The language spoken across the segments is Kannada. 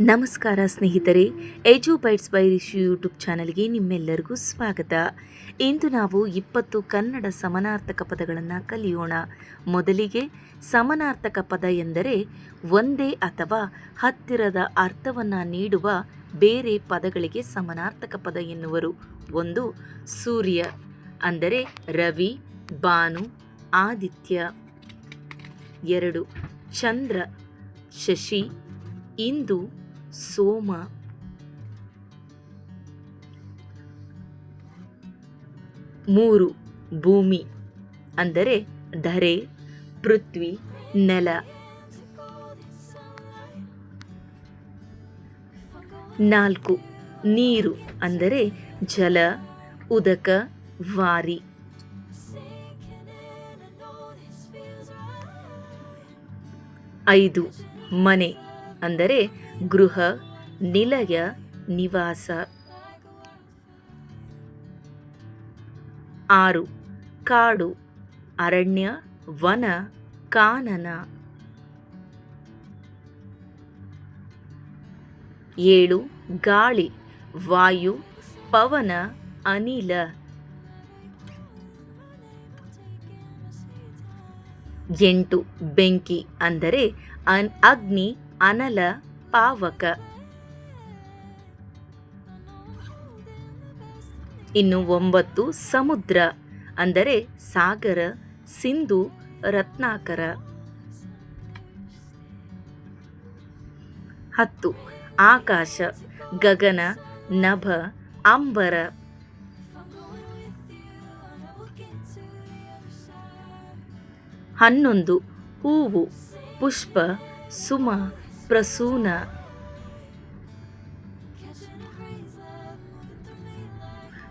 ನಮಸ್ಕಾರ ಸ್ನೇಹಿತರೆ, ಎಜು ಬೈಟ್ಸ್ ಬೈ ರಿಷಿ ಯೂಟ್ಯೂಬ್ ಚಾನಲ್ಗೆ ನಿಮ್ಮೆಲ್ಲರಿಗೂ ಸ್ವಾಗತ. ಇಂದು ನಾವು 20 ಕನ್ನಡ ಸಮಾನಾರ್ಥಕ ಪದಗಳನ್ನು ಕಲಿಯೋಣ. ಮೊದಲಿಗೆ ಸಮಾನಾರ್ಥಕ ಪದ ಎಂದರೆ ಒಂದೇ ಅಥವಾ ಹತ್ತಿರದ ಅರ್ಥವನ್ನು ನೀಡುವ ಬೇರೆ ಪದಗಳಿಗೆ ಸಮಾನಾರ್ಥಕ ಪದ ಎನ್ನುವರು. ಒಂದು ಸೂರ್ಯ ಅಂದರೆ ರವಿ, ಭಾನು, ಆದಿತ್ಯ. ಎರಡು ಚಂದ್ರ, ಶಶಿ, ಇಂದು, ಸೋಮ. ಮೂರು ಭೂಮಿ ಅಂದರೆ ಧರೆ, ಪೃಥ್ವಿ, ನೆಲ. ನಾಲ್ಕು ನೀರು ಅಂದರೆ ಜಲ, ಉದಕ, ವಾರಿ. ಐದು ಮನೆ ಅಂದರೆ ಗೃಹ, ನಿಲಯ, ನಿವಾಸ. ಆರು ಕಾಡು, ಅರಣ್ಯ, ವನ, ಕಾನನ. ಏಳು ಗಾಳಿ, ವಾಯು, ಪವನ, ಅನಿಲ. ಎಂಟು ಬೆಂಕಿ ಅಂದರೆ ಅಗ್ನಿ, ಅನಲ, ಪಾವಕ. ಇನ್ನು 9 ಸಮುದ್ರ ಅಂದರೆ ಸಾಗರ, ಸಿಂಧು, ರತ್ನಾಕರ. 10 ಆಕಾಶ, ಗಗನ, ನಭ, ಅಂಬರ. 11 ಹೂವು, ಪುಷ್ಪ, ಸುಮ, ಪ್ರಸೂನ.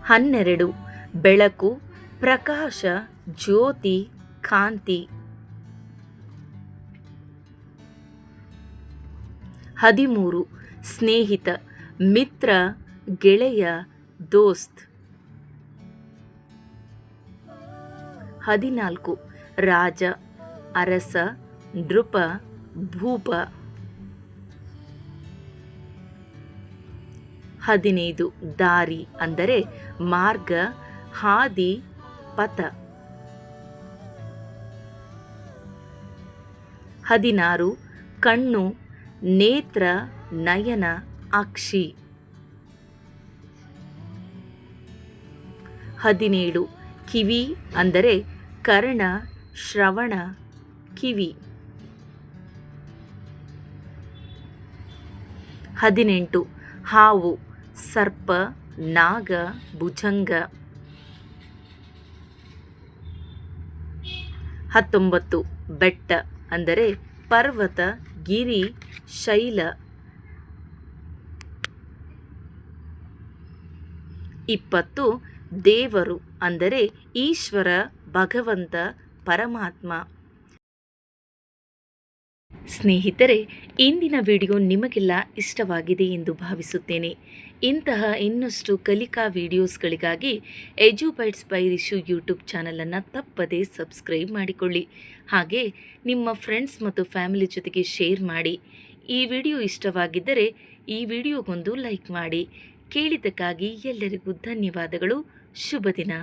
12 ಬೆಳಕು, ಪ್ರಕಾಶ, ಜ್ಯೋತಿ, ಕಾಂತಿ. 13 ಸ್ನೇಹಿತ, ಮಿತ್ರ, ಗೆಳೆಯ, ದೋಸ್ತ್. 14 ರಾಜ, ಅರಸ, ನೃಪ, ಭೂಪ. 15 ದಾರಿ ಅಂದರೆ ಮಾರ್ಗ, ಹಾದಿ, ಪಥ. 16 ಕಣ್ಣು, ನೇತ್ರ, ನಯನ, ಅಕ್ಷಿ. 17 ಕಿವಿ ಅಂದರೆ ಕರ್ಣ, ಶ್ರವಣ, ಕಿವಿ. 18 ಹಾವು, ಸರ್ಪ, ನಾಗ, ಭುಜಂಗ. 19 ಬೆಟ್ಟ ಅಂದರೆ ಪರ್ವತ, ಗಿರಿ, ಶೈಲ. 20 ದೇವರು ಅಂದರೆ ಈಶ್ವರ, ಭಗವಂತ, ಪರಮಾತ್ಮ. ಸ್ನೇಹಿತರೆ, ಇಂದಿನ ವಿಡಿಯೋ ನಿಮಗೆಲ್ಲ ಇಷ್ಟವಾಗಿದೆ ಎಂದು ಭಾವಿಸುತ್ತೇನೆ. ಇಂತಹ ಇನ್ನಷ್ಟು ಕಲಿಕಾ ವಿಡಿಯೋಸ್ಗಳಿಗಾಗಿ ಎಜು ಬೈಟ್ಸ್ ಬೈ ರಿಷಿ ಯೂಟ್ಯೂಬ್ ಚಾನಲನ್ನು ತಪ್ಪದೇ ಸಬ್ಸ್ಕ್ರೈಬ್ ಮಾಡಿಕೊಳ್ಳಿ. ಹಾಗೆ ನಿಮ್ಮ ಫ್ರೆಂಡ್ಸ್ ಮತ್ತು ಫ್ಯಾಮಿಲಿ ಜೊತೆಗೆ ಶೇರ್ ಮಾಡಿ. ಈ ವಿಡಿಯೋ ಇಷ್ಟವಾಗಿದ್ದರೆ ಈ ವಿಡಿಯೋಗೊಂದು ಲೈಕ್ ಮಾಡಿ. ಕೇಳಿದ್ದಕ್ಕಾಗಿ ಎಲ್ಲರಿಗೂ ಧನ್ಯವಾದಗಳು. ಶುಭ ದಿನ.